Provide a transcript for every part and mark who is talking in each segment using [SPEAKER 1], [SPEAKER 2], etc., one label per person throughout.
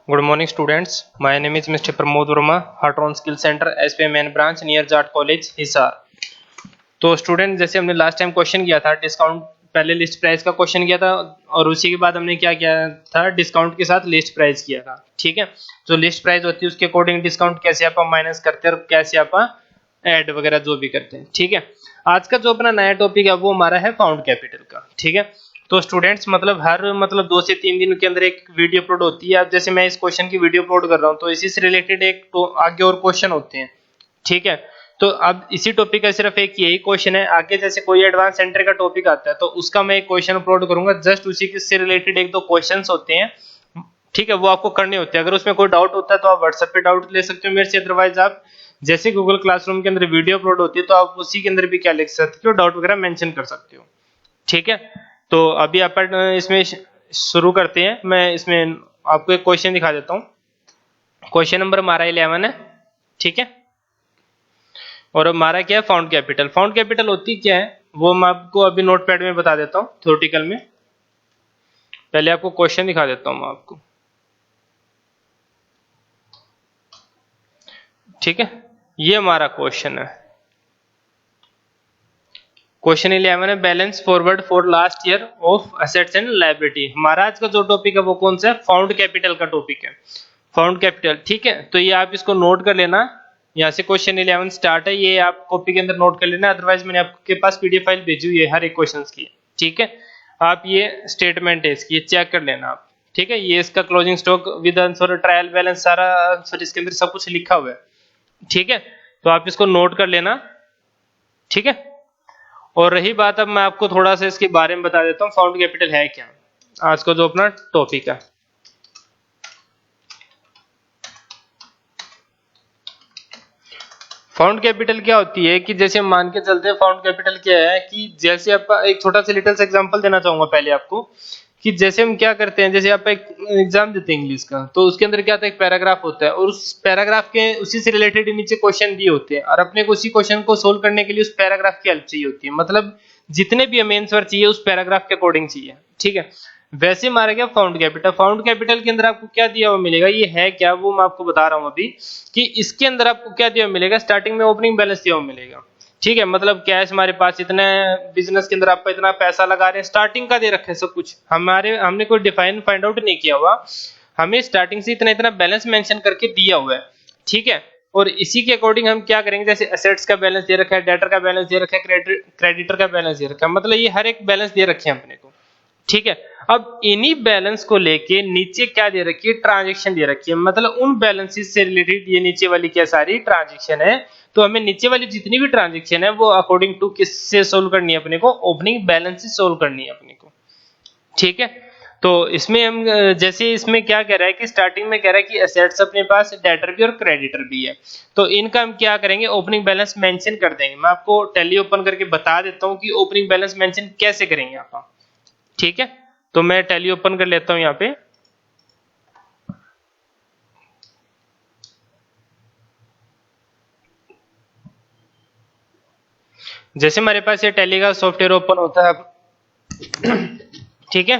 [SPEAKER 1] Good morning, students. My name is Mr. Pramod Verma, Hatron Skill Center, SPA Main Branch, near Jat College, Hisar. तो student जैसे हमने last time question किया था discount, पहले list price का question किया था और उसी के बाद हमने क्या किया था, डिस्काउंट के साथ लिस्ट प्राइस किया था। ठीक है, जो लिस्ट प्राइस होती है उसके अकॉर्डिंग डिस्काउंट कैसे आप माइनस करते हैं और कैसे आप ऐड वगैरह जो भी करते हैं। ठीक है, आज का जो अपना नया टॉपिक है वो हमारा है फाउंड कैपिटल का। ठीक है, तो स्टूडेंट्स हर 2 से 3 दिन के अंदर एक वीडियो अपलोड होती है। अब जैसे मैं इस क्वेश्चन की वीडियो अपलोड कर रहा हूँ तो इसी से रिलेटेड एक तो आगे और क्वेश्चन होते हैं। ठीक है, तो अब इसी टॉपिक का सिर्फ एक यही क्वेश्चन है, आगे जैसे कोई एडवांस सेंटर का टॉपिक आता है तो उसका मैं एक क्वेश्चन अपलोड करूंगा, जस्ट उसी से रिलेटेड 1-2 क्वेश्चंस होते हैं। ठीक है, वो आपको करने होते हैं। अगर उसमें कोई डाउट होता है तो आप व्हाट्सएप पे डाउट ले सकते हो मेरे से, अदरवाइज आप जैसे गूगल क्लासरूम के अंदर वीडियो अपलोड होती है तो आप उसी के अंदर भी क्या लिख सकते हो, डाउट वगैरह मेंशन कर सकते हो। ठीक है, तो अभी अपन इसमें शुरू करते हैं। मैं इसमें आपको एक क्वेश्चन दिखा देता हूँ। क्वेश्चन नंबर हमारा 11 है। ठीक है, और हमारा क्या है, फाउंड कैपिटल। फाउंड कैपिटल होती क्या है वो मैं आपको अभी नोटपैड में बता देता हूँ, थ्योरेटिकल में। पहले आपको क्वेश्चन दिखा देता हूँ मैं आपको। ठीक है, ये हमारा क्वेश्चन है। क्वेश्चन 11 है, balance forward for last year of assets and liability. हमारा आज का जो टॉपिक है वो कौन सा है, फाउंड कैपिटल का टॉपिक है, फाउंड कैपिटल। ठीक है, तो ये आप इसको नोट कर लेना, यहाँ से क्वेश्चन 11 स्टार्ट है, ये आप कॉपी के अंदर नोट कर लेना। अदरवाइज मैंने आपके पास पीडीएफ फाइल भेजी हुई है हर एक क्वेश्चन की। ठीक है, आप ये स्टेटमेंट है इसकी, ये चेक कर लेना आप। ठीक है, ये इसका closing stock with answer, trial balance, सारा आंसर इसके अंदर सब कुछ लिखा हुआ है। ठीक है, तो आप इसको नोट कर लेना। ठीक है, और रही बात, अब मैं आपको थोड़ा सा इसके बारे में बता देता हूँ, फाउंड कैपिटल है क्या, आज का जो अपना टॉपिक है। फाउंड कैपिटल क्या होती है कि जैसे हम मान के चलते हैं, फाउंड कैपिटल क्या है कि जैसे आप एक छोटा सा लिटिल सा एग्जांपल देना चाहूंगा पहले आपको, कि जैसे हम क्या करते हैं, जैसे आप एक एग्जाम देते हैं इंग्लिश का, तो उसके अंदर क्या होता है, एक पैराग्राफ होता है और उस पैराग्राफ के उसी से रिलेटेड नीचे क्वेश्चन दिए होते हैं और अपने को उसी क्वेश्चन को सोल्व करने के लिए उस पैराग्राफ की हेल्प चाहिए होती है। मतलब जितने भी हमें आंसर चाहिए उस पैराग्राफ के अकॉर्डिंग चाहिए। ठीक है, वैसे हमारा क्या फाउंड कैपिटल। फाउंड कैपिटल के अंदर आपको क्या दिया हुआ मिलेगा, ये है क्या वो मैं आपको बता रहा हूं अभी, कि इसके अंदर आपको क्या दिया हुआ मिलेगा, स्टार्टिंग में ओपनिंग बैलेंस दिया हुआ मिलेगा। ठीक है, मतलब कैश हमारे पास इतने, बिजनेस के अंदर आपको इतना पैसा लगा रहे हैं, स्टार्टिंग का दे रखा है सब कुछ। हमने कोई डिफाइन फाइंड आउट नहीं किया हुआ, हमें स्टार्टिंग से इतना इतना बैलेंस मेंशन करके दिया हुआ है। ठीक है, और इसी के अकॉर्डिंग हम क्या करेंगे, जैसे एसेट्स का बैलेंस दे रखा है, डेटर का बैलेंस दे रखा है, क्रेडिटर का बैलेंस दे रखा है, मतलब ये हर एक बैलेंस दे रखे हैं अपने को। ठीक है, अब इन्हीं बैलेंस को लेके नीचे क्या दे रखी है, ट्रांजैक्शन दे रखी है। मतलब उन बैलेंसेस से रिलेटेड ये नीचे वाली क्या सारी ट्रांजैक्शन है, तो हमें नीचे वाली जितनी भी ट्रांजैक्शन है वो अकॉर्डिंग टू किससे सोल्व करनी है अपने को, ओपनिंग बैलेंस से सोल्व करनी है अपने को। ठीक है, तो इसमें हम जैसे इसमें क्या कह रहा है कि स्टार्टिंग में कह रहा है कि एसेट्स अपने पास, डेटर भी और क्रेडिटर भी है, तो इनका हम क्या करेंगे, ओपनिंग बैलेंस मेंशन कर देंगे। मैं आपको टैली ओपन करके बता देता हूं कि ओपनिंग बैलेंस मेंशन कैसे करेंगे आप। ठीक है, तो मैं टैली ओपन कर लेता हूं यहाँ पे। जैसे हमारे पास ये टैली का सॉफ्टवेयर ओपन होता है। ठीक है,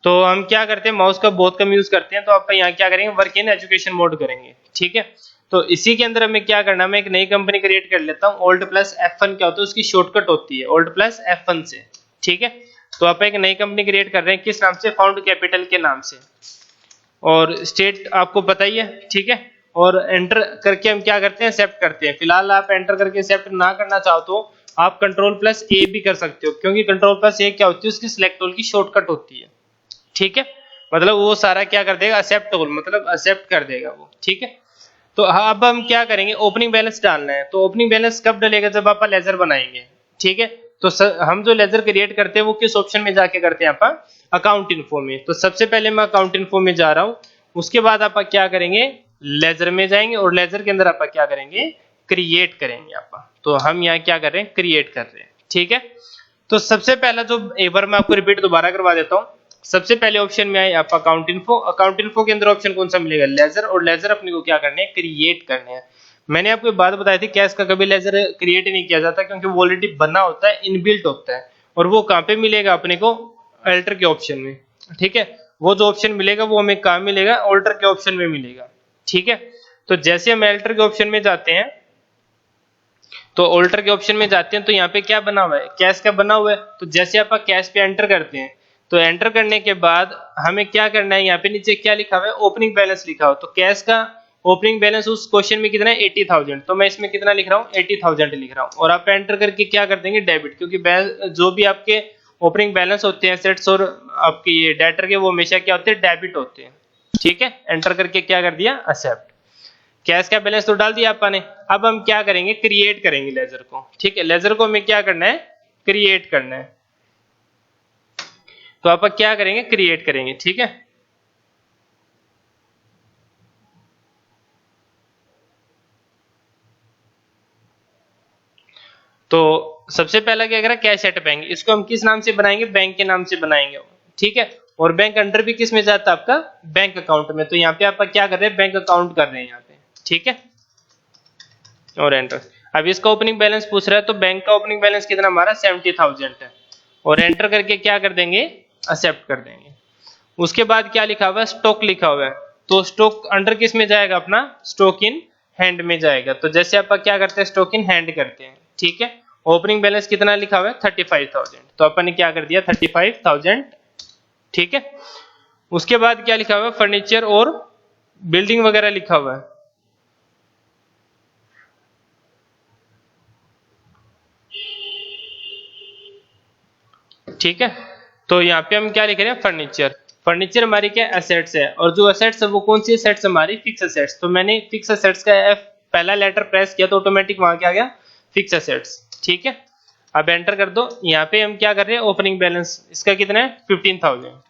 [SPEAKER 1] तो हम क्या करते हैं, माउस का बहुत कम यूज करते हैं, तो आप यहाँ क्या करेंगे, वर्क इन एजुकेशन मोड करेंगे। ठीक है, तो इसी के अंदर हमें क्या करना, मैं एक नई कंपनी क्रिएट कर लेता हूँ। Alt + F1 क्या होता है, उसकी शॉर्टकट होती है Alt + F1 से। ठीक है, तो आप एक नई कंपनी क्रिएट कर रहे हैं, किस नाम से, फाउंड कैपिटल के नाम से, और स्टेट आपको पता ही है। ठीक है, और एंटर करके हम क्या करते हैं, एक्सेप्ट करते हैं। फिलहाल आप एंटर करके एक्सेप्ट ना करना चाहो तो आप Ctrl+A भी कर सकते हो, क्योंकि Ctrl+A क्या होती है, उसकी सिलेक्ट टूल की शॉर्टकट होती है। ठीक है, मतलब वो सारा क्या कर देगा, एक्सेप्ट टूल, मतलब एक्सेप्ट कर देगा वो। ठीक है, तो अब हम क्या करेंगे, ओपनिंग बैलेंस डालना है। तो ओपनिंग बैलेंस कब डलेगा, जब आप लेजर बनाएंगे। ठीक है, तो हम जो लेजर क्रिएट करते हैं वो किस ऑप्शन में जाके करते हैं, आप अकाउंट इन्फो में। तो सबसे पहले मैं अकाउंट इन्फो में जा रहा हूं, उसके बाद आप क्या करेंगे, लेजर में जाएंगे और लेजर के अंदर आप क्या करेंगे, क्रिएट करेंगे आप। तो हम यहाँ क्या कर रहे हैं, क्रिएट कर रहे हैं। ठीक है, तो सबसे पहला जो, एक बार मैं आपको रिपीट दोबारा करवा देता हूँ। सबसे पहले ऑप्शन में आए आप अकाउंट इन्फो। अकाउंट इन्फो के अंदर ऑप्शन कौन सा मिलेगा, लेजर, और लेजर अपने को क्या करने हैं, क्रिएट करने हैं। मैंने आपको बात बताई थी, कैश का कभी लेजर क्रिएट नहीं किया जाता, क्योंकि वो ऑलरेडी बना होता है, इनबिल्ट होता है, और वो कहाँ पे मिलेगा अपने को, अल्टर के ऑप्शन में। ठीक है, वो जो ऑप्शन मिलेगा वो हमें कहाँ मिलेगा, ऑल्टर के ऑप्शन में मिलेगा। ठीक है, तो जैसे हम एल्टर के ऑप्शन में जाते हैं, तो ऑल्टर के ऑप्शन में जाते हैं, तो यहाँ पे क्या बना हुआ है, कैश का बना हुआ है। तो जैसे आप कैश पे एंटर करते हैं, तो एंटर करने के बाद हमें क्या करना है, यहाँ पे नीचे क्या लिखा हुआ है, ओपनिंग बैलेंस लिखा हुआ। तो कैश का ओपनिंग बैलेंस उस क्वेश्चन में कितना है, 80,000। तो मैं इसमें कितना लिख रहा हूँ, 80,000 लिख रहा हूँ। और आप एंटर करके क्या कर देंगे, डेबिट, क्योंकि जो भी आपके ओपनिंग बैलेंस होते हैं एसेट्स और आपके ये डेटर के, वो हमेशा क्या होते हैं, डेबिट होते हैं। ठीक है, एंटर करके क्या कर दिया, एक्सेप्ट। कैश का बैलेंस तो डाल दिया आपने। अब हम क्या करेंगे, क्रिएट करेंगे लेजर को। ठीक है, लेजर को हमें क्या करना है, क्रिएट करना है। तो आप क्या करेंगे, क्रिएट करेंगे। ठीक है, तो सबसे पहला क्या करें, कैश एट बैंक, इसको हम किस नाम से बनाएंगे, बैंक के नाम से बनाएंगे। ठीक है, और बैंक अंडर भी किस में जाता है, आपका बैंक अकाउंट में। तो यहाँ पे आप क्या कर रहे हैं, बैंक अकाउंट कर रहे हैं यहाँ पे। ठीक है, और एंटर। अब इसका ओपनिंग बैलेंस पूछ रहा है, तो बैंक का ओपनिंग बैलेंस कितना हमारा 70,000 है। और एंटर करके क्या कर देंगे, एक्सेप्ट कर देंगे। उसके बाद क्या लिखा हुआ है, स्टॉक लिखा हुआ है। तो स्टॉक अंडर किस में जाएगा, अपना स्टॉक इन हैंड में जाएगा। तो जैसे आप क्या करते हैं, स्टॉक इन हैंड करते हैं। ठीक है, ओपनिंग बैलेंस कितना लिखा हुआ है, 35,000। तो अपन ने क्या कर दिया, 35,000। ठीक है, उसके बाद क्या लिखा हुआ है, फर्नीचर और बिल्डिंग वगैरह लिखा हुआ है। ठीक है, तो यहाँ पे हम क्या लिख रहे हैं, फर्नीचर। फर्नीचर हमारी क्या एसेट्स है, और जो एसेट्स है वो कौन सी एसेट्स, हमारी फिक्स एसेट्स। तो मैंने फिक्स एसेट्स का एफ पहला लेटर प्रेस किया तो ऑटोमेटिक वहां क्या आ गया, फिक्स एसेट्स। ठीक है, अब एंटर कर दो। यहाँ पे हम क्या कर रहे हैं, ओपनिंग बैलेंस इसका कितना है, 15,000।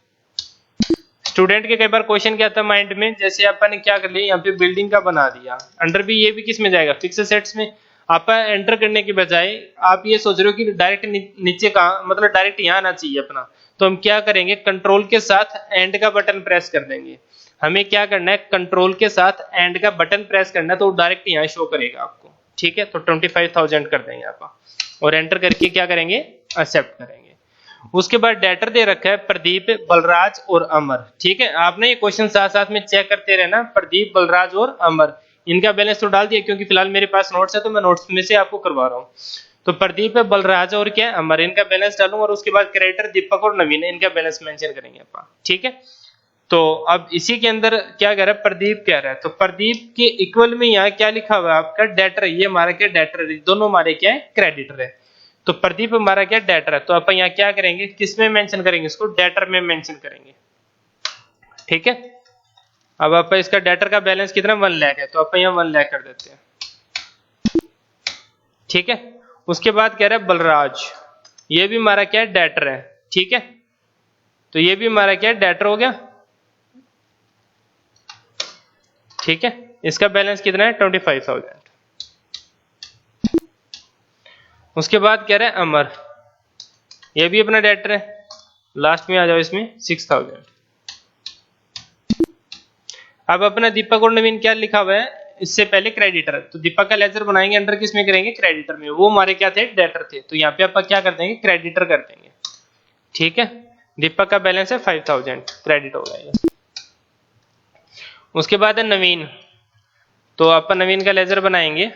[SPEAKER 1] स्टूडेंट के कई बार क्वेश्चन क्या आता है माइंड में, जैसे अपन ने क्या कर लिया, यहाँ पे बिल्डिंग का बना दिया, अंडर भी ये भी किस में जाएगा, फिक्स एसेट्स में। आप एंटर करने के बजाय आप ये सोच रहे हो कि डायरेक्ट नीचे कहाँ, मतलब डायरेक्ट यहाँ आना चाहिए अपना। तो हम क्या करेंगे, कंट्रोल के साथ एंड का बटन प्रेस कर देंगे। हमें क्या करना है, कंट्रोल के साथ एंड का बटन प्रेस करना है, तो डायरेक्ट यहाँ शो करेगा आपको। ठीक है, तो 25,000 कर देंगे आप, और एंटर करके क्या करेंगे, एक्सेप्ट करेंगे। उसके बाद डेटर दे रखा है प्रदीप, बलराज और अमर। ठीक है, आपने ये क्वेश्चन साथ साथ में चेक करते रहना, प्रदीप, बलराज और अमर, इनका बैलेंस तो डाल दिया, क्योंकि फिलहाल मेरे पास नोट्स है तो मैं नोट्स में से आपको करवा रहा हूँ। तो प्रदीप, बलराज और क्या अमर, इनका बैलेंस डालूंगा। और उसके बाद क्रेडिटर दीपक और नवीन, इनका बैलेंस मेंशन करेंगे अपन। ठीक है, तो अब इसी के अंदर क्या कह रहा है, प्रदीप कह रहा है, तो प्रदीप के इक्वल में यहाँ क्या लिखा हुआ है, आपका डेटर। ये हमारा क्या डेटर है, दोनों हमारे क्या है, क्रेडिटर है। तो प्रदीप हमारा क्या डेटर है, तो अपन यहाँ क्या करेंगे, किस में मेंशन करेंगे, इसको डेटर में मेंशन करेंगे। ठीक है, अब आप इसका डेटर का बैलेंस कितना, 1 लाख है, तो अपन यहाँ 1 लाख कर देते हैं। ठीक है, उसके बाद कह रहा है बलराज, ये भी हमारा क्या है, डेटर है। ठीक है, तो ये भी हमारा क्या है, डेटर हो गया। ठीक है, इसका बैलेंस कितना है, 25,000। उसके बाद कह रहा है अमर, ये भी अपना डेटर है, लास्ट में आ जाओ इसमें 6,000। अब अपना दीपक और नवीन क्या लिखा हुआ है, इससे पहले क्रेडिटर, तो दीपक का लेजर बनाएंगे, अंडर किस में करेंगे, क्रेडिटर में। वो हमारे क्या थे, डेटर थे, तो यहाँ पे आप क्या कर देंगे, क्रेडिटर कर देंगे। ठीक है, दीपक का बैलेंस है 5,000, क्रेडिट हो जाएगा। उसके बाद है नवीन, तो अपन नवीन का लेजर बनाएंगे,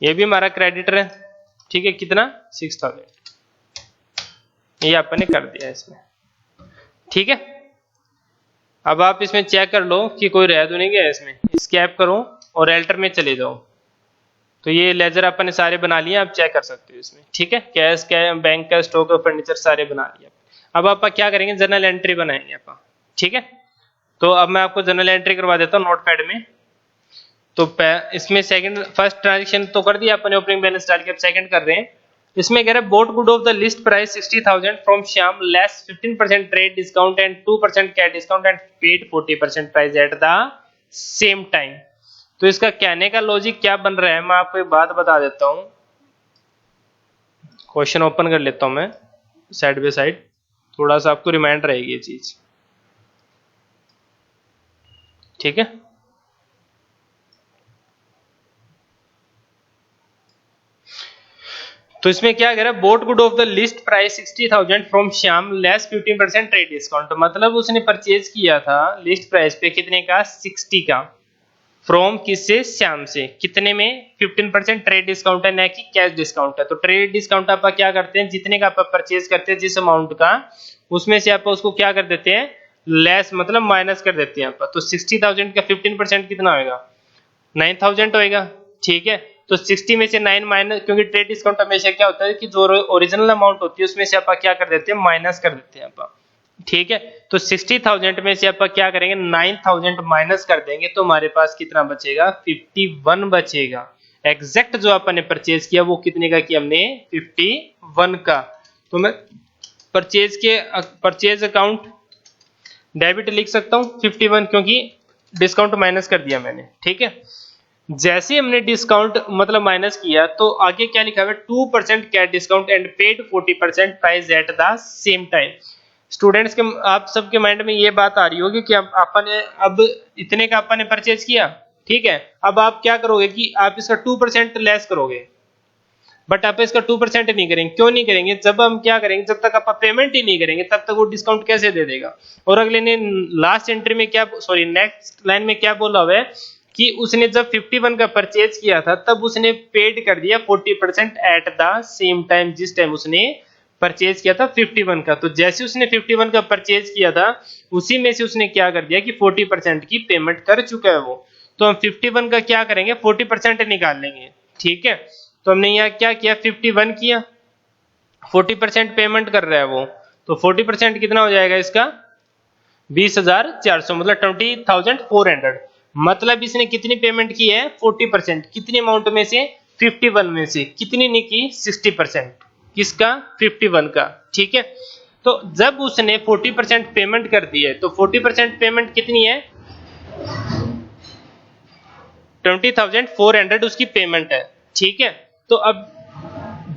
[SPEAKER 1] ये भी हमारा क्रेडिटर है। ठीक है, कितना, 6,000, ये अपन ने कर दिया इसमें। ठीक है, अब आप इसमें चेक कर लो कि कोई रह तो नहीं गया इसमें, स्कैप करो और एल्टर में चले जाओ। तो ये लेजर अपन ने सारे बना लिए, आप चेक कर सकते हो इसमें। ठीक है, कैश का, बैंक का, स्टॉक का, फर्नीचर सारे बना लिए। अब आप क्या करेंगे, जर्नल एंट्री बनाएंगे आप। ठीक है, तो अब मैं आपको जर्नल एंट्री करवा देता हूँ नोटपैड में। तो इसमें फर्स्ट ट्रांजेक्शन तो कर दिया अपने, ओपनिंग बैलेंस डाल के, अब सेकंड कर रहे हैं। इसमें कह रहा है boat good of the list price 60,000 from Shyam, less 15% trade discount and 2% cash discount and paid 40% price at the same time. तो इसका कहने का लॉजिक क्या बन रहा है, मैं आपको एक बात बता देता हूं। क्वेश्चन ओपन कर लेता हूं मैं साइड बाय साइड, थोड़ा सा आपको रिमाइंड रहेगी ये चीज। ठीक है, तो इसमें क्या कह रहा है, boat good of the list price 60,000 from Shyam less 15% trade discount. मतलब उसने परचेज किया था लिस्ट प्राइस पे कितने का, 60 का, फ्रॉम किससे, श्याम से, कितने में, 15% ट्रेड डिस्काउंट है, ना कि कैश डिस्काउंट है। तो ट्रेड डिस्काउंट आप क्या करते हैं, जितने का आप परचेज करते हैं जिस अमाउंट का, उसमें से आप उसको क्या कर देते हैं, लेस मतलब माइनस कर देते हैं आप। तो 60,000 का 15% कितना होगा, 9,000 होएगा। ठीक है, तो 60 में से 9 माइनस, क्योंकि ट्रेड डिस्काउंट हमेशा क्या होता है कि जो ओरिजिनल अमाउंट होती है उसमें से आप क्या कर देते हैं, माइनस कर देते हैं आप। ठीक है, तो 60,000 में से आप क्या करेंगे, 9,000 माइनस कर देंगे तो हमारे पास कितना बचेगा, 51 बचेगा। एग्जैक्ट जो अपन ने परचेज किया वो कितने का किया हमने, 51 का। तो मैं परचेज अकाउंट डेबिट लिख सकता हूं 51, क्योंकि डिस्काउंट माइनस कर दिया मैंने। ठीक है, जैसे हमने डिस्काउंट मतलब माइनस किया तो आगे क्या लिखा हुआ है, 2% cash discount and paid 40% price at the same time. Students के आप सबके माइंड में ये बात आ रही होगी कि अपन ने अब इतने का अपन ने परचेज किया, ठीक है, अब आप क्या करोगे कि आप इसका 2% लेस करोगे, बट आप इसका 2% नहीं करेंगे। क्यों नहीं करेंगे, जब हम क्या करेंगे, जब तक आप पेमेंट ही नहीं करेंगे तब तक वो डिस्काउंट कैसे दे देगा। और अगले ने लास्ट एंट्री में क्या, सॉरी नेक्स्ट लाइन में क्या बोला हुआ है कि उसने जब 51 का परचेज किया था तब उसने पेड कर दिया 40% एट द सेम टाइम, जिस टाइम उसने परचेज किया था 51 का। तो जैसे उसने 51 का परचेज किया था उसी में से उसने क्या कर दिया कि 40% की पेमेंट कर चुका है वो। तो हम 51 का क्या करेंगे, 40% निकाल लेंगे। ठीक है, तो हमने यहाँ क्या किया, 51 किया, 40% पेमेंट कर रहा है वो, तो 40% कितना हो जाएगा इसका, 20,400 मतलब 20,400। मतलब इसने कितनी पेमेंट की है, 40%। कितनी अमाउंट में से, 51 में से। कितनी नहीं की, 60%। किसका, 51 का। ठीक है, तो जब उसने 40% पेमेंट कर दी है तो 40% पेमेंट कितनी है, 20,400 उसकी पेमेंट है। ठीक है, तो अब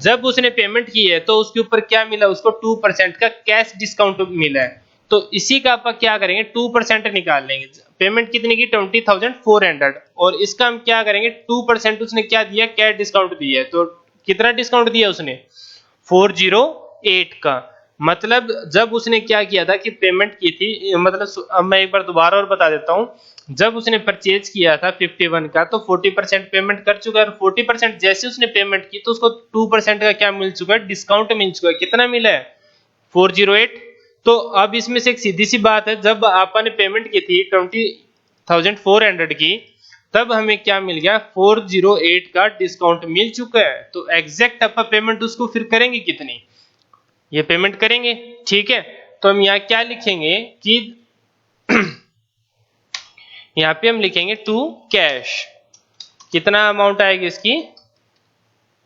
[SPEAKER 1] जब उसने पेमेंट की है तो उसके ऊपर क्या मिला, उसको 2% का कैश डिस्काउंट मिला है। तो इसी का आप क्या करेंगे, 2% निकाल लेंगे। पेमेंट कितने की, 20,400, और इसका हम क्या करेंगे, 2% उसने क्या दिया, कैश डिस्काउंट दिया है। तो कितना डिस्काउंट दिया उसने, 408 का। मतलब जब उसने क्या किया था कि पेमेंट की थी, मतलब अब मैं एक बार दोबारा और बता देता हूं, जब उसने परचेज किया था 51 का तो 40% पेमेंट कर चुका है, और 40% जैसे उसने पेमेंट की तो उसको 2% का क्या मिल चुका है, डिस्काउंट मिल चुका है। कितना मिला है, 408। तो अब इसमें से एक सीधी सी बात है, जब आपने पेमेंट की थी 20,400 की, तब हमें क्या मिल गया, 408 का डिस्काउंट मिल चुका है। तो एग्जैक्ट आप पेमेंट उसको फिर करेंगे कितनी, ये पेमेंट करेंगे। ठीक है, तो हम यहाँ क्या लिखेंगे कि यहाँ पे हम लिखेंगे टू कैश, कितना अमाउंट आएगी इसकी,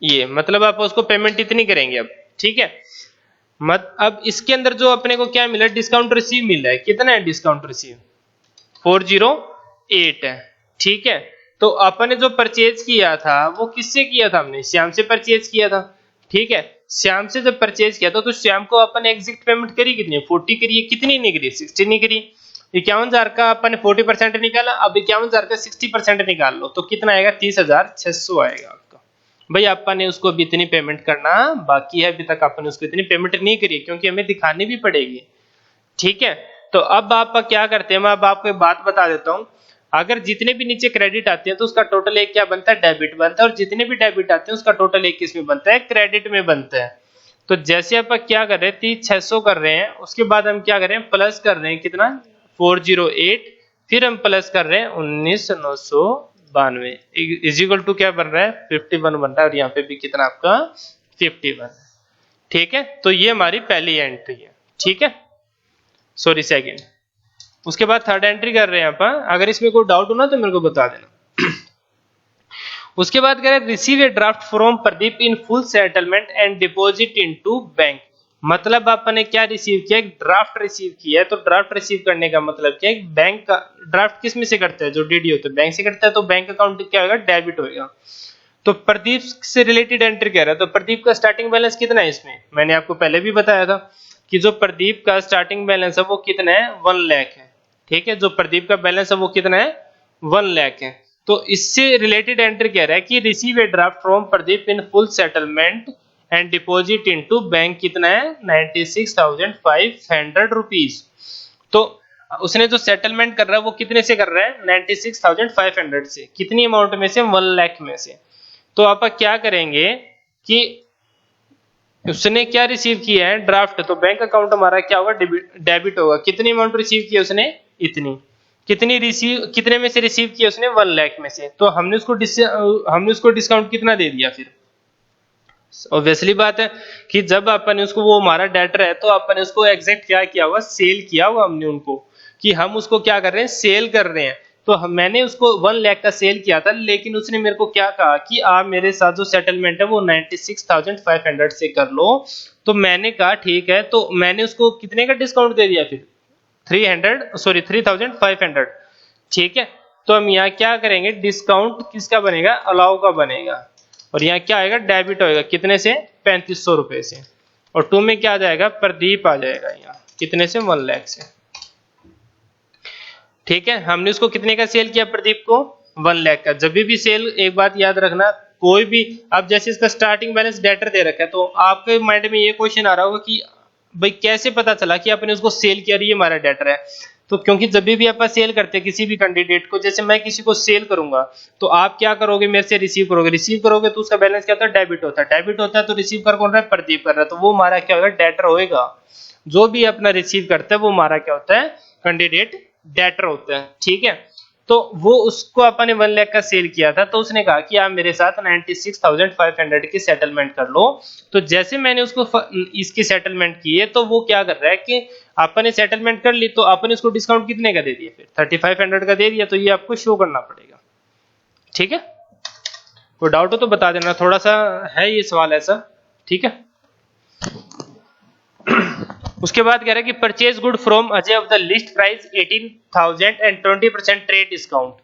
[SPEAKER 1] ये मतलब आप उसको पेमेंट इतनी करेंगे अब। ठीक है, अब इसके अंदर जो अपने को क्या मिला, डिस्काउंट रिसीव मिला है। कितना है डिस्काउंट रिसीव, 408 है। ठीक है, तो अपने जो परचेज किया था वो किससे किया था, हमने श्याम से परचेज किया था। ठीक है, श्याम से जब परचेज किया था तो श्याम को अपन एग्जैक्ट पेमेंट करी कितनी, 40 करी है। कितनी नहीं करी, 60 नहीं करी। 51,000 का अपन 40% निकाला, अब 51,000 का 60% निकाल लो तो कितना आएगा, 30,600 आएगा आपका। भाई अपन ने उसको अभी इतनी पेमेंट करना बाकी है, अभी तक अपन ने उसको इतनी पेमेंट नहीं करी क्योंकि हमें दिखानी भी पड़ेगी। ठीक है, तो अब आप क्या करते हैं, मैं अब आपको एक बात बता देता हूं, अगर जितने भी नीचे क्रेडिट आते हैं तो उसका टोटल एक क्या बनता है, डेबिट बनता है, और जितने भी डेबिट आते हैं उसका टोटल एक किस में बनता है, क्रेडिट में बनता है। तो जैसे आप क्या कर रहे हैं, 30,600 कर रहे हैं, उसके बाद हम क्या कर रहे हैं, प्लस कर रहे हैं कितना, 408, फिर हम प्लस कर रहे हैं 19,992 इजिकल टू क्या बन रहा है, 51 बन रहा है, और यहाँ पे भी कितना आपका 51। ठीक है, तो ये हमारी पहली एंट्री है। ठीक है, सॉरी सेकंड। उसके बाद थर्ड एंट्री कर रहे हैं अपन, अगर इसमें कोई डाउट हो ना तो मेरे को बता देना। उसके बाद कह रहे हैं receive A draft from Pradeep in full settlement and deposit into bank. मतलब आपने क्या रिसीव किया, एक ड्राफ्ट रिसीव किया है। तो ड्राफ्ट रिसीव करने का मतलब क्या है, बैंक का ड्राफ्ट किस में से करता है, जो डीडी होता है बैंक से करता है, तो बैंक अकाउंट क्या होगा, डेबिट होगा। तो प्रदीप से रिलेटेड एंट्री कह रहा है, तो प्रदीप का स्टार्टिंग बैलेंस कितना है इसमें, मैंने आपको पहले भी बताया था कि जो प्रदीप का स्टार्टिंग बैलेंस है वो कितना है, 1 लाख है। ठीक है, जो प्रदीप का बैलेंस है वो कितना है, 1 लाख है। तो इससे रिलेटेड एंट्री कह रहा है कि receive A draft from Pradeep in full settlement and deposit into bank कितना है 96,500 रुपीज। तो उसने जो सेटलमेंट कर रहा है वो कितने से कर रहा है 96,500 से, कितनी अमाउंट में से 1 लाख में से। तो आप क्या करेंगे कि उसने क्या रिसीव किया है ड्राफ्ट, तो बैंक अकाउंट हमारा क्या होगा डेबिट होगा। कितनी अमाउंट रिसीव किया उसने इतनी, कितने में से रिसीव किया उसने 1 लाख में से। तो हमने उसको डिस्काउंट कितना दे दिया फिर। ऑब्वियसली बात है कि जब अपन उसको, वो हमारा डेटर है तो अपन उसको एग्जैक्ट क्या किया होगा, सेल किया होगा हमने उनको, कि हम उसको क्या कर रहे हैं, सेल कर रहे हैं। तो मैंने उसको 1 लाख का सेल किया था, लेकिन उसने मेरे को क्या कहा कि आप मेरे साथ जो सेटलमेंट है वो 96,500 से कर लो। तो मैंने कहा ठीक है, तो मैंने उसको कितने का डिस्काउंट दे दिया फिर 3,500। ठीक है, तो हम यहाँ क्या करेंगे, डिस्काउंट किसका बनेगा, अलाउ का बनेगा, और यहाँ क्या आएगा, डेबिट होएगा कितने से 3500 रुपए से, और 2 में क्या आ जाएगा, प्रदीप आ जाएगा यहाँ कितने से 1 लाख से। ठीक है, हमने उसको कितने का सेल किया प्रदीप को 1 लाख का। जब भी सेल, एक बात याद रखना, कोई भी, अब जैसे इसका स्टार्टिंग बैलेंस डेटर दे रखा है, तो आपके माइंड में ये क्वेश्चन आ रहा होगा कि भाई कैसे पता चला कि आपने उसको सेल किया, ये हमारा डेटर है। तो क्योंकि जब भी आप सेल करते हैं किसी भी कैंडिडेट को, जैसे मैं किसी को सेल करूंगा तो आप क्या करोगे, मेरे से रिसीव करोगे तो उसका बैलेंस क्या होता है, डेबिट होता है। तो रिसीव कर कौन रहा है, प्रदीप कर रहा है, तो वो हमारा क्या होगा, डेटर होएगा। जो भी अपना रिसीव करता है वो हमारा क्या होता है, कैंडिडेट डेटर होता है। ठीक है, तो वो उसको अपन ने 1 लाख का सेल किया था, तो उसने कहा कि आप मेरे साथ 96,500 की सेटलमेंट कर लो। तो जैसे मैंने उसको इसकी सेटलमेंट की है, तो वो क्या कर रहा है कि अपन ने सेटलमेंट कर ली, तो अपन ने उसको डिस्काउंट कितने का दे दिया, फिर 3500 का दे दिया। तो ये आपको शो करना पड़ेगा। ठीक है, कोई डाउट हो तो बता देना, थोड़ा सा है ये सवाल ऐसा। ठीक है, उसके बाद कह रहा है कि purchase good from Ajay of the list price 18,000 and 20% trade discount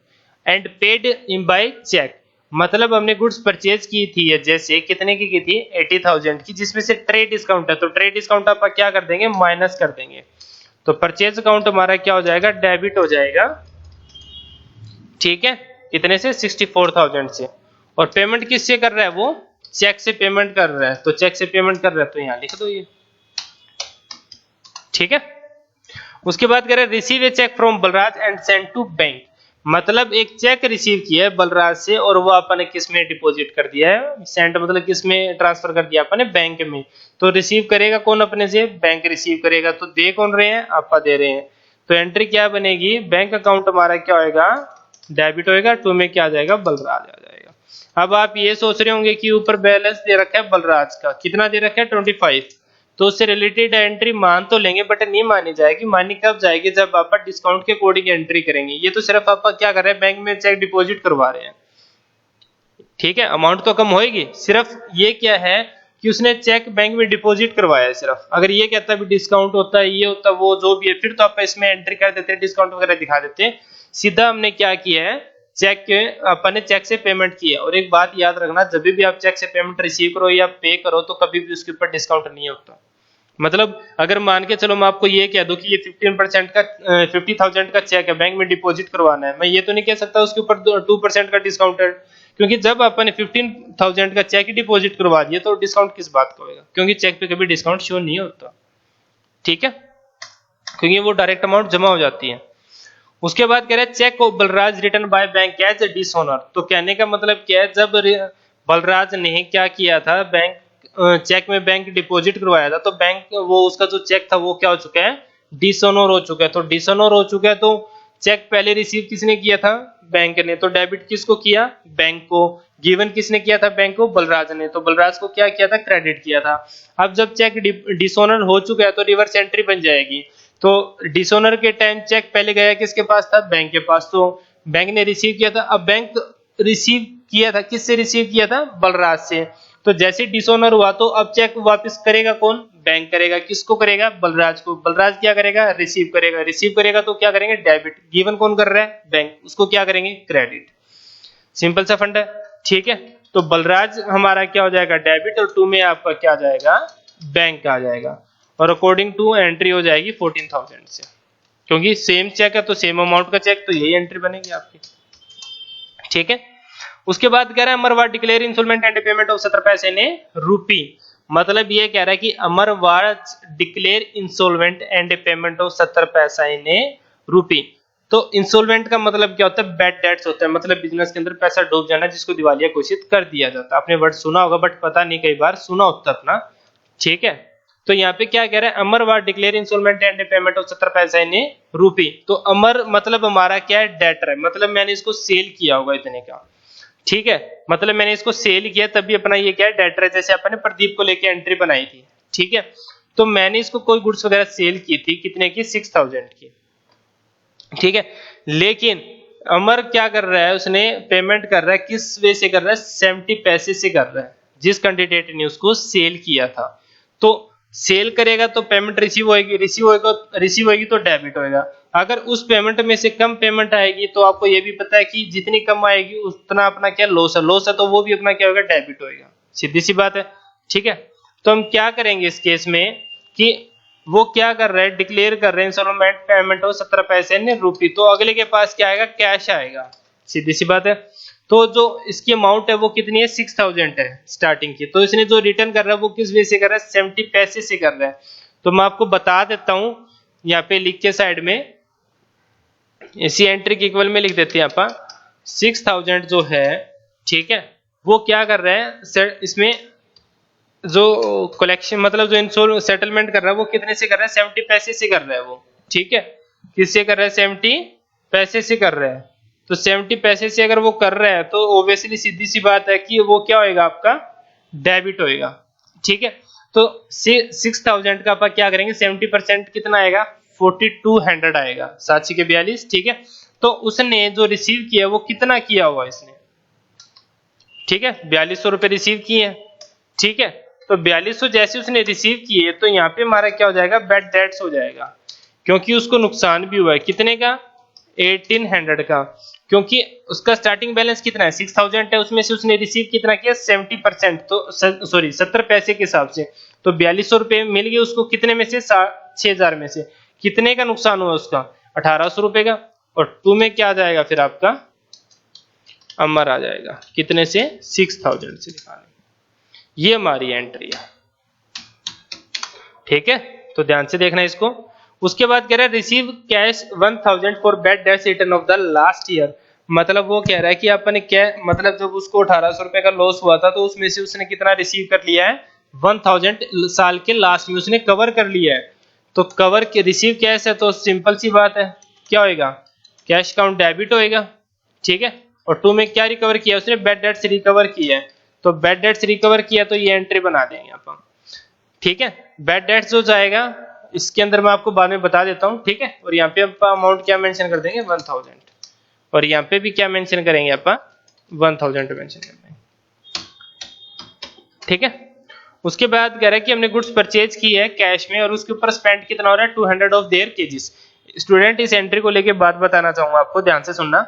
[SPEAKER 1] and paid in by cheque. मतलब हमने गुड्स परचेज की थी, जैसे कितने की थी 80,000 की, जिसमें से ट्रेड डिस्काउंट है, तो ट्रेड डिस्काउंट आप क्या कर देंगे, माइनस कर देंगे। तो परचेज अकाउंट हमारा क्या हो जाएगा, डेबिट हो जाएगा। ठीक है, कितने से 64,000 से। और पेमेंट किससे कर रहा है, वो चेक से पेमेंट कर रहा है, तो चेक से पेमेंट कर रहा है, तो यहाँ लिख दो ये। ठीक है, उसके बाद कह रहे हैं receive a cheque from Balraj and send to bank. मतलब एक चेक रिसीव किया है बलराज से, और वो अपन ने किस में डिपॉजिट कर दिया है, सेंड मतलब किस में ट्रांसफर कर दिया अपन ने, बैंक में। तो रिसीव करेगा कौन अपने से, बैंक रिसीव करेगा। तो दे कौन रहे हैं, आपा दे रहे हैं। तो एंट्री क्या बनेगी, बैंक अकाउंट हमारा क्या होएगा, डेबिट होएगा। 2 में क्या आ जाएगा, बलराज आ जाएगा। अब आप ये सोच रहे होंगे कि ऊपर बैलेंस दे रखा है बलराज का, कितना दे रखा है 25, तो उससे रिलेटेड एंट्री मान तो लेंगे, बट नहीं मानी जाएगी। मानी कब जाएगी, जब आप डिस्काउंट के अकॉर्डिंग एंट्री करेंगे। ये तो सिर्फ आप क्या कर रहे हैं, बैंक में चेक डिपॉजिट करवा रहे हैं। ठीक है, अमाउंट तो कम होएगी, सिर्फ ये क्या है कि उसने चेक बैंक में डिपॉजिट करवाया है सिर्फ। अगर ये कहता है डिस्काउंट होता है, ये होता है, वो जो भी है, फिर तो आप इसमें एंट्री कर देते हैं, डिस्काउंट वगैरह दिखा देते हैं। सीधा हमने क्या किया है, चेक के अपन ने चेक से पेमेंट की है। और एक बात याद रखना, जब भी आप चेक से पेमेंट रिसीव करो या पे करो, तो कभी भी उसके ऊपर डिस्काउंट नहीं होता। मतलब अगर मान के चलो मैं आपको ये कह दूं कि ये 15% का 50,000 का चेक है, बैंक में डिपॉजिट करवाना है, मैं ये तो नहीं कह सकता उसके ऊपर 2% का डिस्काउंट है, क्योंकि जब अपन 15,000 का चेक ही डिपॉजिट करवा दिया तो डिस्काउंट किस बात का होगा, क्योंकि चेक पे कभी डिस्काउंट शो नहीं होता। ठीक है, क्योंकि वो डायरेक्ट अमाउंट जमा हो जाती है। उसके बाद कह रहे हैं cheque of Balraj return by bank as dishonour. तो कहने का मतलब क्या है, जब बलराज ने क्या किया था, बैंक चेक में बैंक डिपॉजिट करवाया था, तो बैंक वो उसका जो चेक था वो क्या हो चुका है, डिसऑनर हो चुका है। तो डिसऑनर हो चुका है, तो चेक पहले रिसीव किसने किया था, बैंक ने। तो डेबिट किसको किया, बैंक को। गिवन किसने किया था, बैंक को, बलराज ने। तो बलराज को क्या किया था, क्रेडिट किया था। अब जब चेक डिसऑनर हो चुका है तो रिवर्स एंट्री बन जाएगी। तो डिसऑनर के टाइम चेक पहले गया किसके पास था, बैंक के पास। तो बैंक ने रिसीव किया था। अब बैंक रिसीव किया था, किससे रिसीव किया था, बलराज से। तो जैसे डिसऑनर हुआ तो अब चेक वापस करेगा कौन, बैंक करेगा। किसको करेगा, बलराज को। बलराज क्या करेगा, रिसीव करेगा। रिसीव करेगा तो क्या करेंगे, डेबिट। गिवन कौन कर रहा है, बैंक, उसको क्या करेंगे, क्रेडिट। सिंपल सा फंड है। ठीक है, तो बलराज हमारा क्या हो जाएगा, डेबिट, और 2 में आपका क्या आ जाएगा, बैंक आ जाएगा। और अकॉर्डिंग टू एंट्री हो जाएगी 14,000 से, क्योंकि सेम चेक है तो सेम अमाउंट का चेक, तो यही एंट्री बनेगी आपकी। ठीक है, उसके बाद कह रहा है मरवा declare instalment and payment of 70 पैसे ने रूपी। मतलब ये कह रहा है कि Amar was declare insolvent and payment of 70 paisa इन ए रूपी। तो इंसॉल्वेंट का मतलब क्या होता है, बैड डेट्स होता है, मतलब बिजनेस के अंदर पैसा डूब जाना जिसको दिवालिया घोषित कर दिया जाता है। आपने वर्ड सुना होगा बट पता नहीं, कई बार सुना होता अपना, ठीक है। तो यहाँ पे क्या कह रहा है, Amar was declare insolvent and payment of 70 paisa इन ए रूपी। तो अमर मतलब हमारा क्या है, डेटर है, मतलब मैंने इसको सेल किया होगा इतने का, ठीक है, मतलब मैंने इसको सेल किया तभी अपना ये क्या है, डेटर है। जैसे अपन ने प्रदीप को लेके एंट्री बनाई थी, ठीक है, तो मैंने इसको कोई गुड्स वगैरह सेल की थी, कितने की, 6000 की, ठीक है। लेकिन अमर क्या कर रहा है, उसने पेमेंट कर रहा है, किस वे से कर रहा है, 70 पैसे से कर रहा है, जिस कैंडिडेट ने उसको सेल किया था। तो सेल करेगा तो पेमेंट रिसीव होगी, रिसीव होगी तो डेबिट होएगा। अगर उस पेमेंट में से कम पेमेंट आएगी तो आपको ये भी पता है कि जितनी कम आएगी उतना अपना क्या लॉस है, तो वो भी अपना क्या होगा, डेबिट होएगा, सीधी सी बात है, ठीक है। तो हम क्या करेंगे इस केस में कि वो क्या कर रहे हैं, डिक्लेयर कर रहे हैं इंस्टॉलमेंट पेमेंट हो 70 पैसे ने रूपी, तो अगले के पास क्या आएगा, कैश आएगा, सीधी सी बात है। तो जो इसकी अमाउंट है वो कितनी है, 6000 है स्टार्टिंग की। तो इसने जो रिटर्न कर रहा है वो किस वे से कर रहा है, 70 पैसे से कर रहा है। तो मैं आपको बता देता हूं, यहाँ पे लिख के साइड में इसी एंट्री के इक्वल में लिख देते हैं आप, 6000 जो है, ठीक है, वो क्या कर रहे हैं, इसमें जो कलेक्शन मतलब जो इंश्योर सेटलमेंट कर रहा है वो कितने से कर रहा है, 70 पैसे से कर रहा है वो, ठीक है। किससे कर रहा है, 70 पैसे से कर रहा है। तो 70 पैसे से अगर वो कर रहा है तो ओब्वियसली सीधी सी बात है कि वो क्या होएगा, आपका डेबिट होएगा, ठीक है। तो 6000 का आप क्या करेंगे, 70% कितना आएगा, 4200 आएगा, 7 के 42, ठीक है। तो उसने जो रिसीव किया वो कितना किया हुआ इसने, ठीक है, 4200 रुपए रिसीव किए हैं, ठीक है। तो 4200 जैसे उसने रिसीव किए तो यहाँ पे हमारा क्या हो जाएगा, बैड डेट्स हो जाएगा, क्योंकि उसको नुकसान भी हुआ है, कितने का, 1800 का, क्योंकि उसका स्टार्टिंग बैलेंस कितना है, 6000 है, उसमें से उसने रिसीव कितना किया, 70%, तो सॉरी 70 पैसे के हिसाब से। तो 4200 रुपए मिल गए उसको, कितने में से, 6000 में से, कितने का नुकसान हुआ उसका, 1800 रुपए का। और 2 में क्या आ जाएगा फिर आपका, अमर आ जाएगा, कितने से, 6000 से निकालें। ये हमारी एंट्री है, ठीक है, तो ध्यान से देखना इसको। उसके बाद कह रहा है receive cash 1000 for bad debts return of the last year. मतलब वो कह रहा है कि अपन क्या, मतलब जब उसको 1800 रुपए का लॉस हुआ था तो उसमें से उसने कितना रिसीव कर लिया है, 1000 साल के लास्ट में उसने कवर कर लिया है। तो कवर के रिसीव कैश है तो सिंपल सी बात है, क्या होएगा, कैश काउंट डेबिट होएगा, ठीक है। और 2 में क्या रिकवर किया उसने, बैड डेट्स रिकवर किया है, तो बैड डेट्स रिकवर किया तो ये एंट्री बना देंगे अपन, ठीक है। बैड डेट्स जो जाएगा इसके अंदर मैं आपको बाद में बता देता हूं, ठीक है। और यहाँ पे आप अमाउंट क्या मेंशन कर देंगे, 1000, और यहाँ पे भी क्या मेंशन करेंगे आप, 1000 मेंशन कर देंगे, ठीक है। उसके बाद कह रहा है कि हमने गुड्स परचेज की है कैश में और उसके ऊपर स्पेंड कितना हो रहा है, 200 ऑफ देयर केजीज। स्टूडेंट इस एंट्री को लेके बात बताना चाहूंगा आपको, ध्यान से सुनना,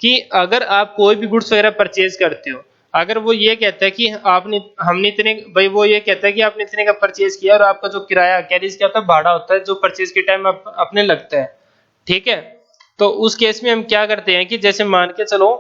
[SPEAKER 1] कि अगर आप कोई भी गुड्स वगैरह परचेज करते हो, अगर वो ये कहता है कि हमने इतने, भाई वो ये कहता है कि आपने इतने का परचेज किया और आपका जो किराया कैरीज क्या होता है, भाड़ा होता है जो परचेज के टाइम अपने लगता है, ठीक है। तो उस केस में हम क्या करते हैं कि जैसे मान के चलो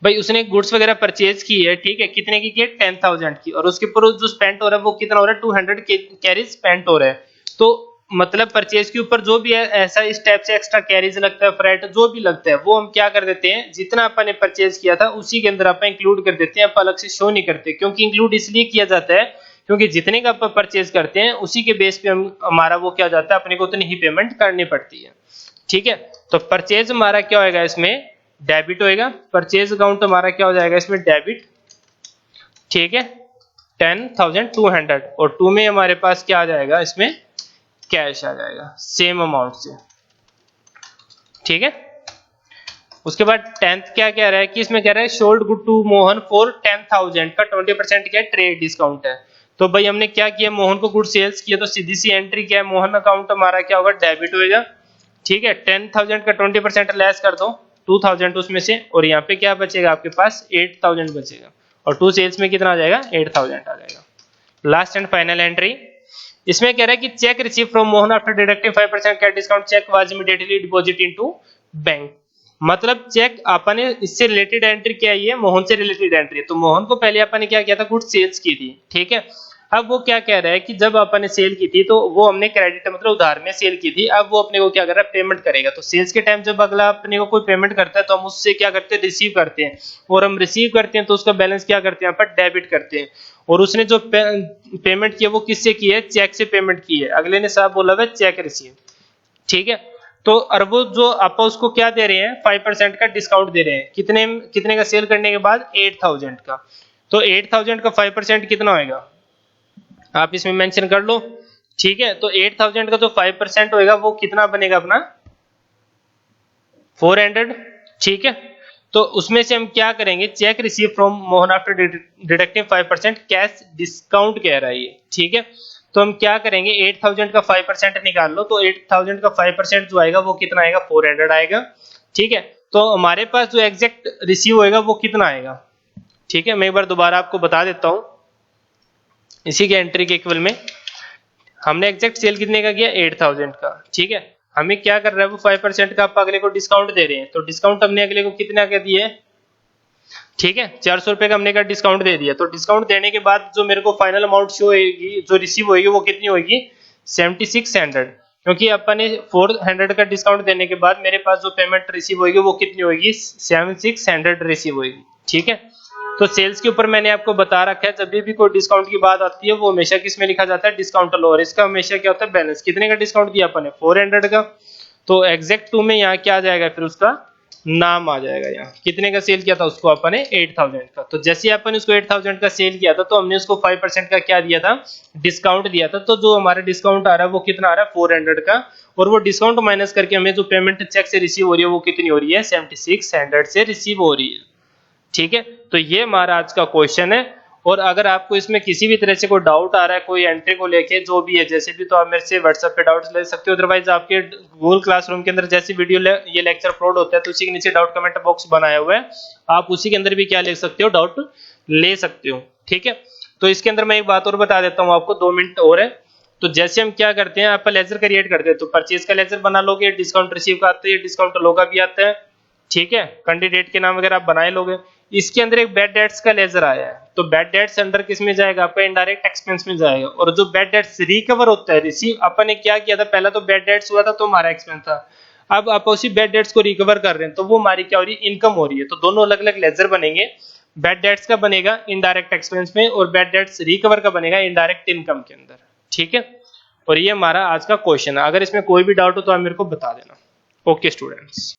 [SPEAKER 1] भाई उसने गुड्स वगैरह परचेज की है, ठीक है, कितने की है, 10000 की, और उसके ऊपर जो स्पेंड हो रहा है वो कितना हो रहा है, 200 कैरीज स्पेंड हो रहा है। तो मतलब परचेज के ऊपर जो भी है ऐसा इस टाइप से एक्स्ट्रा कैरीज लगता है, फ्रेट जो भी लगता है, वो हम क्या कर देते हैं, जितना अपन ने परचेज किया था उसी के अंदर अपन इंक्लूड कर देते हैं, अपन अलग से शो नहीं करते। क्योंकि इंक्लूड इसलिए किया जाता है क्योंकि जितने का अपन परचेज करते हैं उसी के बेस पे हमारा वो क्या जाता है, अपने को उतनी ही पेमेंट करनी पड़ती है, ठीक है। तो परचेज हमारा क्या होएगा, इसमें डेबिट होएगा, परचेज अकाउंट हमारा क्या हो जाएगा, इसमें डेबिट, ठीक है, 10200, और 2 में हमारे पास क्या आ जाएगा, इसमें कैश आ जाएगा सेम अमाउंट से, ठीक है। उसके बाद 10th क्या कह रहा है कि इसमें कह रहा है sold good to Mohan for 10000 का 20% क्या ट्रेड डिस्काउंट है। तो भाई हमने क्या किया, मोहन को गुड सेल्स किया, तो सीधी सी एंट्री क्या है, मोहन अकाउंट हमारा क्या होगा, डेबिट होएगा, ठीक है। 10000 का 20% लेस कर दो 2000 उसमें से, और यहाँ पे क्या बचेगा आपके पास, 8000 बचेगा, और 2 सेल्स में कितना आ जाएगा, 8000 आ जाएगा। लास्ट एंड फाइनल एंट्री इसमें कह रहा है कि cheque receive from Mohan after deducting 5% cash discount, cheque was immediately deposit into bank. मतलब चेक अपन ने इससे रिलेटेड एंट्री क्या है, मोहन से रिलेटेड एंट्री है। तो मोहन को पहले अपन ने क्या किया था, गुड्स सेल्स की थी, ठीक है। अब वो क्या कह रहा है कि जब अपन ने सेल की थी तो वो हमने क्रेडिट मतलब उधार में सेल की थी, अब वो अपने को क्या कर रहा है, पेमेंट करेगा। तो सेल्स के टाइम जब अगला अपने को कोई पेमेंट करता है तो हम उससे क्या करते हैं, रिसीव करते हैं, और हम रिसीव करते हैं तो उसका बैलेंस क्या करते हैं, यहाँ पर डेबिट करते हैं। और उसने जो पेमेंट की है वो किससे की है, चेक से पेमेंट की है। अगले ने साहब बोला हुआ चेक रिसीव, ठीक है। तो अरबो जो आप उसको क्या दे रहे हैं, 5% का डिस्काउंट दे रहे हैं, कितने कितने का सेल करने के बाद, 8000 का। तो 8000 का 5% कितना होएगा, आप इसमें मेंशन कर लो, ठीक है। तो 8000 का जो 5% होएगा वो कितना बनेगा अपना, 400, ठीक है। तो उसमें से हम क्या करेंगे, check receive from Mohan after deducting 5% cash discount कह रहा है ये, ठीक है। तो हम क्या करेंगे, 8000 का 5% निकाल लो, तो 8000 का 5% जो आएगा वो कितना आएगा, 400 आएगा, ठीक है। तो हमारे पास जो एग्जैक्ट रिसीव होएगा वो कितना आएगा, ठीक है। मैं एक बार दोबारा आपको बता देता हूं, इसी के एंट्री के इक्वल में हमने एग्जैक्ट सेल कितने का किया, 8000 का, ठीक है। हमें क्या कर रहा है, वो 5% का आप अगले को डिस्काउंट दे रहे हैं। तो डिस्काउंट हमने अगले को कितना का दिया है, ठीक है, 400 रुपए का हमने का डिस्काउंट दे दिया। तो डिस्काउंट देने के बाद जो मेरे को फाइनल अमाउंट शो होगी, जो रिसीव होगी, वो कितनी होगी, 7600, क्योंकि अपन ने 400 का डिस्काउंट देने के बाद मेरे पास जो पेमेंट रिसीव होगी वो कितनी होगी, 7600 रिसीव होगी, ठीक है। तो सेल्स के ऊपर मैंने आपको बता रखा है, जब भी कोई डिस्काउंट की बात आती है वो हमेशा किस में लिखा जाता है, डिस्काउंट लो, और इसका हमेशा क्या होता है, बैलेंस। कितने का डिस्काउंट दिया अपन ने, 400 का। तो एग्जैक्ट 2 में यहाँ क्या आ जाएगा, फिर उसका नाम आ जाएगा। यहाँ कितने का सेल किया था उसको अपन ने, 8000 का। तो जैसे अपन उसको 8000 का सेल किया था तो हमने उसको 5% का क्या दिया था, डिस्काउंट दिया था। तो जो हमारा डिस्काउंट आ रहा है वो कितना आ रहा है, 400 का, और वो डिस्काउंट माइनस करके हमें जो पेमेंट चेक से रिसीव हो रही है वो कितनी हो रही है, 7600 से रिसीव हो रही है, ठीक है। तो ये हमारा आज का क्वेश्चन है। और अगर आपको इसमें किसी भी तरह से कोई डाउट आ रहा है कोई एंट्री को लेके, जो भी है जैसे भी, तो आप मेरे से व्हाट्सएप पे डाउट्स ले सकते हो। अदरवाइज आपके गूगल क्लासरूम के अंदर जैसी वीडियो ये लेक्चर अपलोड होता है तो उसी के नीचे डाउट कमेंट बॉक्स बनाया हुआ है, आप उसी के अंदर भी क्या ले सकते हो, डाउट ले सकते हो, ठीक है। तो इसके अंदर मैं एक बात और बता देता हूँ आपको, 2 मिनट और है। तो जैसे हम क्या करते हैं, आप लेजर क्रिएट करते हैं, तो परचेज का लेजर बना लोगे, डिस्काउंट रिसीव का आता है, डिस्काउंट लो का भी आता है, ठीक है। कैंडिडेट के नाम वगैरह आप बनाए लोगे। इसके अंदर एक बैड डेट्स का लेजर आया है, तो बैड डेट्स अंडर किस में जाएगा, आपका इनडायरेक्ट एक्सपेंस में जाएगा। और जो बैड डेट्स रिकवर होता है, रिसीव अपन ने क्या किया था, पहला तो बैड डेट्स हुआ था तो हमारा एक्सपेंस था, अब आप उसी बैड डेट्स को रिकवर कर रहे हैं तो वो हमारी क्या हो रही है, इनकम हो रही है। तो दोनों अलग अलग लेजर बनेंगे, बैड डेट्स का बनेगा इनडायरेक्ट एक्सपेंस में, और बैड डेट्स रिकवर का बनेगा इनडायरेक्ट इनकम के अंदर, ठीक है। और ये हमारा आज का क्वेश्चन है। अगर इसमें कोई भी डाउट हो तो आप मेरे को बता देना। Okay students.